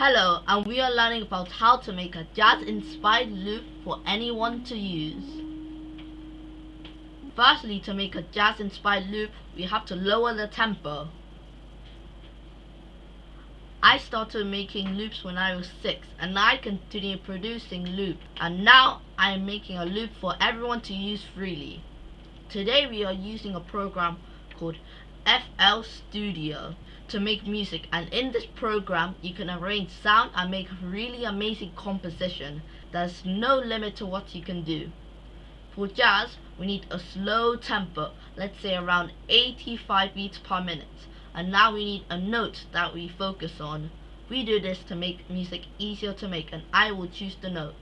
Hello, and we are learning about how to make a jazz-inspired loop for anyone to use. Firstly, to make a jazz-inspired loop, we have to lower the tempo. I started making loops when I was 6, and I continued producing loops, and now I am making a loop for everyone to use freely. Today we are using a program called FL Studio to make music, and in this program you can arrange sound and make really amazing composition. There's no limit to what you can do. For jazz, we need a slow tempo, let's say around 85 beats per minute, and now we need a note that we focus on. We do this to make music easier to make, and I will choose the note.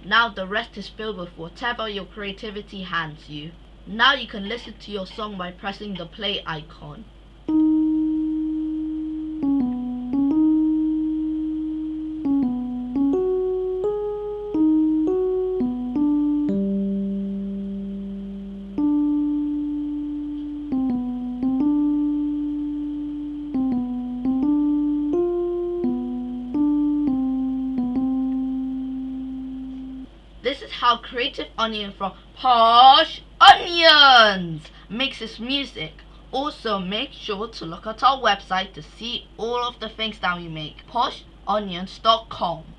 Now the rest is filled with whatever your creativity hands you. Now you can listen to your song by pressing the play icon. This is how Creative Onion from PoshOnions makes his music. Also, make sure to look at our website to see all of the things that we make. PoshOnions.com